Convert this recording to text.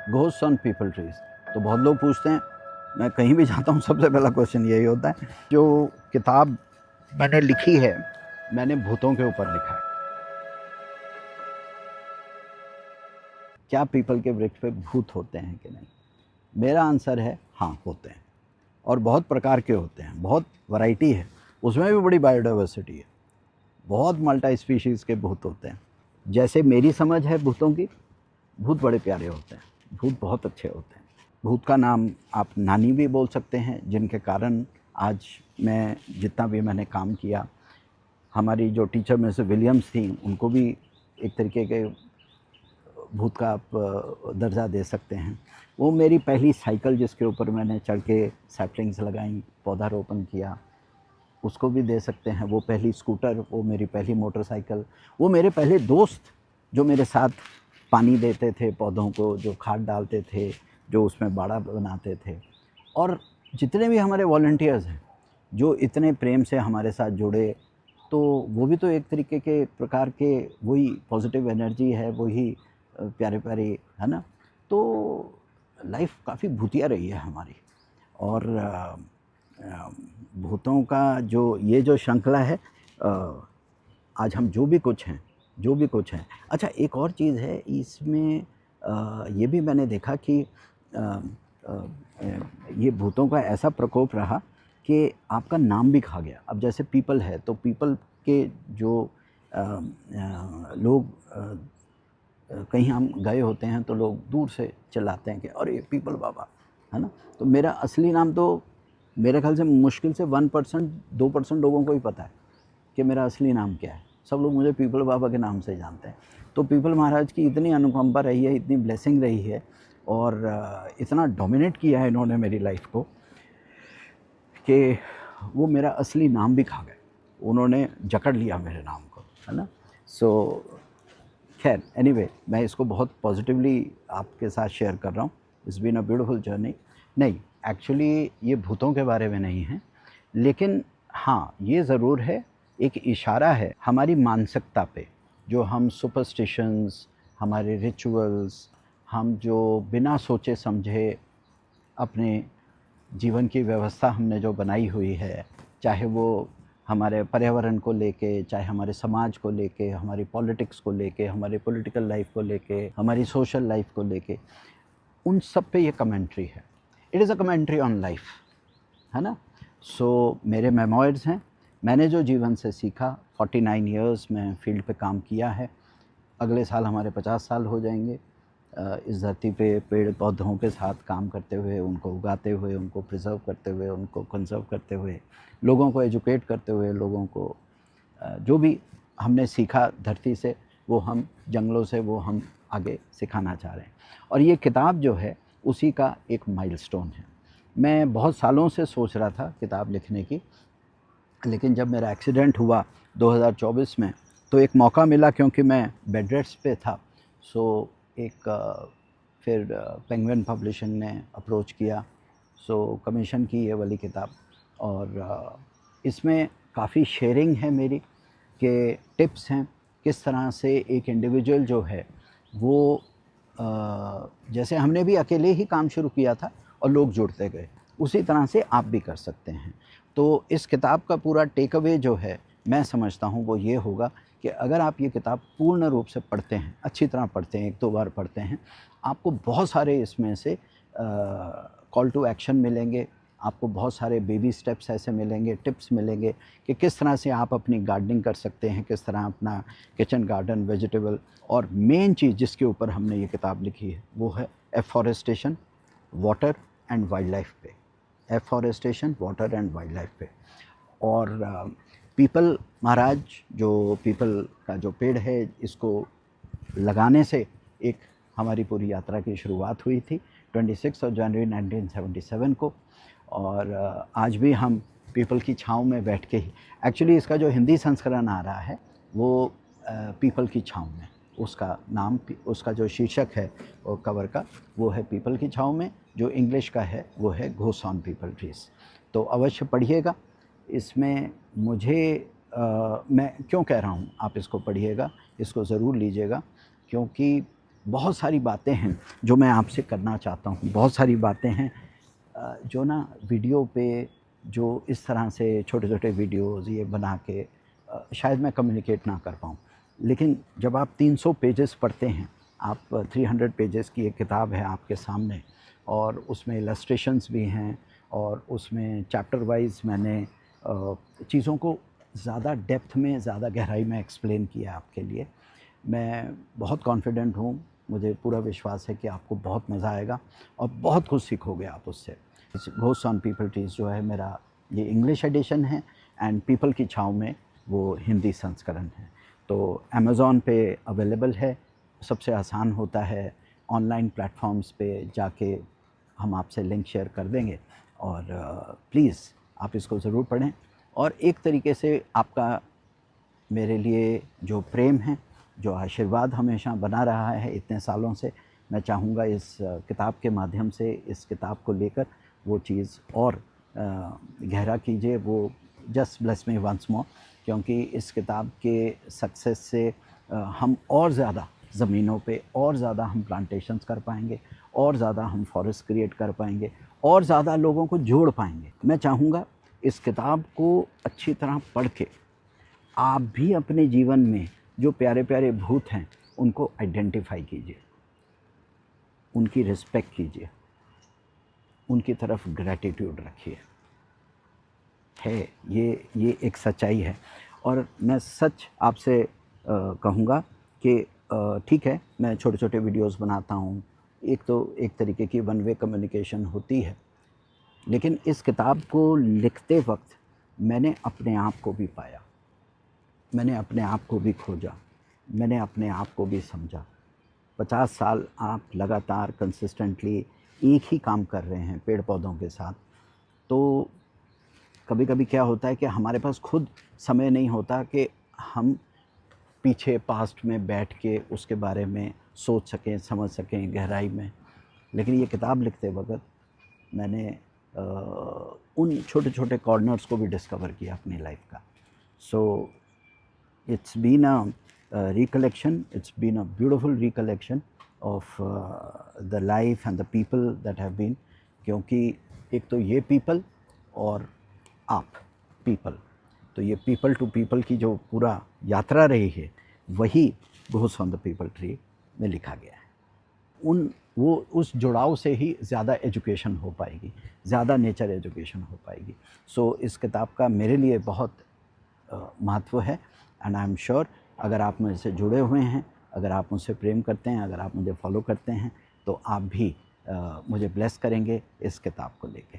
Ghost on people trees. तो बहुत लोग पूछते हैं, मैं कहीं भी जाता हूँ सबसे पहला क्वेश्चन यही होता है। जो किताब मैंने लिखी है, मैंने भूतों के ऊपर लिखा है। क्या पीपल के वृक्ष पे भूत होते हैं कि नहीं? मेरा आंसर है हाँ, होते हैं। और बहुत प्रकार के होते हैं, बहुत वैरायटी है, उसमें भी बड़ी बायोडाइवर्सिटी है। बहुत मल्टी स्पीशीज़ के भूत होते हैं। जैसे मेरी समझ है भूतों की, भूत बड़े प्यारे होते हैं, भूत बहुत अच्छे होते हैं। भूत का नाम आप नानी भी बोल सकते हैं, जिनके कारण आज मैं जितना भी मैंने काम किया, हमारी जो टीचर में से विलियम्स थी, उनको भी एक तरीके के भूत का आप दर्जा दे सकते हैं। वो मेरी पहली साइकिल जिसके ऊपर मैंने चढ़ के सैपलिंग्स लगाई, पौधारोपण किया, उसको भी दे सकते हैं। वो पहली स्कूटर, वो मेरी पहली मोटरसाइकिल, वो मेरे पहले दोस्त जो मेरे साथ पानी देते थे पौधों को, जो खाद डालते थे, जो उसमें बाड़ा बनाते थे, और जितने भी हमारे वॉलंटियर्स हैं जो इतने प्रेम से हमारे साथ जुड़े, तो वो भी तो एक तरीके के प्रकार के वही पॉजिटिव एनर्जी है, वही प्यारे प्यारे, है ना। तो लाइफ काफ़ी भूतिया रही है हमारी। और भूतों का ये जो श्रृंखला है, आज हम जो भी कुछ हैं। अच्छा, एक और चीज़ है इसमें, ये भी मैंने देखा कि ये भूतों का ऐसा प्रकोप रहा कि आपका नाम भी खा गया। अब जैसे पीपल है, तो पीपल के जो लोग कहीं हम गए होते हैं तो लोग दूर से चिल्लाते हैं कि अरे पीपल बाबा, है ना। तो मेरा असली नाम तो मेरे ख्याल से मुश्किल से 1% 2% लोगों को ही पता है कि मेरा असली नाम क्या है। सब लोग मुझे पीपल बाबा के नाम से जानते हैं। तो पीपल महाराज की इतनी अनुकंपा रही है, इतनी ब्लेसिंग रही है, और इतना डोमिनेट किया है इन्होंने मेरी लाइफ को कि वो मेरा असली नाम भी खा गए। उन्होंने जकड़ लिया मेरे नाम को, है ना। सो खैर, एनीवे, मैं इसको बहुत पॉजिटिवली आपके साथ शेयर कर रहा हूँ। It's been a beautiful journey. नहीं, एक्चुअली ये भूतों के बारे में नहीं है, लेकिन हाँ, ये ज़रूर है, एक इशारा है हमारी मानसिकता पे। जो हम सुपरस्टिशंस, हमारे रिचुअल्स, हम जो बिना सोचे समझे अपने जीवन की व्यवस्था हमने जो बनाई हुई है, चाहे वो हमारे पर्यावरण को लेके, चाहे हमारे समाज को लेके, हमारी पॉलिटिक्स को लेके, हमारी पॉलिटिकल लाइफ को लेके, हमारी सोशल लाइफ को लेके, उन सब पे ये कमेंट्री है। It is a commentary on life, है ना। सो मेरे मेमोइर्स हैं, मैंने जो जीवन से सीखा। 49 ईयर्स में फील्ड पे काम किया है। अगले साल हमारे 50 साल हो जाएंगे इस धरती पे पेड़ पौधों के साथ काम करते हुए, उनको उगाते हुए, उनको प्रिजर्व करते हुए, उनको कंजर्व करते हुए, लोगों को एजुकेट करते हुए, लोगों को जो भी हमने सीखा धरती से, वो हम जंगलों से, वो हम आगे सिखाना चाह रहे हैं। और ये किताब जो है उसी का एक माइलस्टोन है। मैं बहुत सालों से सोच रहा था किताब लिखने की, लेकिन जब मेरा एक्सीडेंट हुआ 2024 में, तो एक मौका मिला, क्योंकि मैं बेड रेस्ट पे था। सो एक फिर पेंगुइन पब्लिशिंग ने अप्रोच किया, सो कमीशन की ये वाली किताब। और इसमें काफ़ी शेयरिंग है मेरी, कि टिप्स हैं किस तरह से एक इंडिविजुअल जो है वो, जैसे हमने भी अकेले ही काम शुरू किया था और लोग जुड़ते गए, उसी तरह से आप भी कर सकते हैं। तो इस किताब का पूरा टेक अवे जो है, मैं समझता हूँ वो ये होगा कि अगर आप ये किताब पूर्ण रूप से पढ़ते हैं, अच्छी तरह पढ़ते हैं, 1-2 बार पढ़ते हैं, आपको बहुत सारे इसमें से कॉल टू एक्शन मिलेंगे, आपको बहुत सारे बेबी स्टेप्स ऐसे मिलेंगे, टिप्स मिलेंगे कि किस तरह से आप अपनी गार्डनिंग कर सकते हैं, किस तरह अपना किचन गार्डन, वेजिटेबल। और मेन चीज़ जिसके ऊपर हमने ये किताब लिखी है वो है afforestation, water and wild life पे। Afforestation, water and wild life पे। और पीपल महाराज, जो पीपल का जो पेड़ है, इसको लगाने से एक हमारी पूरी यात्रा की शुरुआत हुई थी 26 जनवरी 1977 को। और आज भी हम पीपल की छाँव में बैठ के ही, एक्चुअली इसका जो हिंदी संस्करण आ रहा है वो पीपल की छाँव में, उसका नाम, उसका जो शीर्षक है वो कवर का, वो है पीपल की छाँव में। जो इंग्लिश का है वो है घोस्ट ऑन पीपल ट्रीज। तो अवश्य पढ़िएगा। इसमें मुझे मैं क्यों कह रहा हूँ आप इसको पढ़िएगा, इसको ज़रूर लीजिएगा, क्योंकि बहुत सारी बातें हैं जो मैं आपसे करना चाहता हूँ, बहुत सारी बातें हैं जो ना वीडियो पे जो इस तरह से छोटे-छोटे वीडियोज़ ये बना के शायद मैं कम्युनिकेट ना कर पाऊँ। लेकिन जब आप 300 पेजेस पढ़ते हैं, आप 300 पेजेस की एक किताब है आपके सामने और उसमें इलस्ट्रेशंस भी हैं और उसमें चैप्टर वाइज़ मैंने चीज़ों को ज़्यादा डेप्थ में, ज़्यादा गहराई में एक्सप्लेन किया आपके लिए। मैं बहुत कॉन्फिडेंट हूँ, मुझे पूरा विश्वास है कि आपको बहुत मज़ा आएगा और बहुत कुछ सीखोगे आप उससे। घोस्ट ऑन पीपल ट्रीज़ जो है मेरा ये इंग्लिश एडिशन है एंड पीपल की छाँव में वो हिंदी संस्करण है। तो अमेज़ॉन पे अवेलेबल है, सबसे आसान होता है ऑनलाइन प्लेटफ़ॉर्म्स पे जाके हम आपसे लिंक शेयर कर देंगे और प्लीज़ आप इसको ज़रूर पढ़ें और एक तरीके से आपका मेरे लिए जो प्रेम है, जो आशीर्वाद हमेशा बना रहा है इतने सालों से, मैं चाहूँगा इस किताब के माध्यम से इस किताब को लेकर वो चीज़ और गहरा कीजिए। वो just bless me once more, क्योंकि इस किताब के सक्सेस से हम और ज़्यादा ज़मीनों पे और ज़्यादा हम प्लांटेशंस कर पाएंगे, और ज़्यादा हम फॉरेस्ट क्रिएट कर पाएंगे, और ज़्यादा लोगों को जोड़ पाएंगे। मैं चाहूँगा इस किताब को अच्छी तरह पढ़ के आप भी अपने जीवन में जो प्यारे प्यारे भूत हैं उनको आइडेंटिफाई कीजिए, उनकी रिस्पेक्ट कीजिए, उनकी तरफ ग्रैटिट्यूड रखिए। है ये एक सच्चाई है और मैं सच आपसे कहूँगा कि ठीक है, मैं छोटे छोटे वीडियोस बनाता हूँ, एक तरीके की वन वे कम्युनिकेशन होती है, लेकिन इस किताब को लिखते वक्त मैंने अपने आप को भी पाया, मैंने अपने आप को भी खोजा, मैंने अपने आप को भी समझा। 50 साल आप लगातार कंसिस्टेंटली एक ही काम कर रहे हैं पेड़ पौधों के साथ, तो कभी कभी क्या होता है कि हमारे पास खुद समय नहीं होता कि हम पीछे पास्ट में बैठ के उसके बारे में सोच सकें, समझ सकें गहराई में। लेकिन ये किताब लिखते वक्त मैंने उन छोटे छोटे कॉर्नर्स को भी डिस्कवर किया अपनी लाइफ का। सो it's been a recollection, it's been a beautiful recollection of the life and the people that have been, क्योंकि एक तो ये people और आप people, तो ये people to people की जो पूरा यात्रा रही है वही ghost on the people tree में लिखा गया है। उस जुड़ाव से ही ज़्यादा एजुकेशन हो पाएगी, ज़्यादा नेचर एजुकेशन हो पाएगी। सो इस किताब का मेरे लिए बहुत महत्व है एंड आई एम श्योर अगर आप मुझसे जुड़े हुए हैं, अगर आप मुझसे प्रेम करते हैं, अगर आप मुझे फॉलो करते हैं, तो आप भी मुझे ब्लेस करेंगे इस किताब को लेके।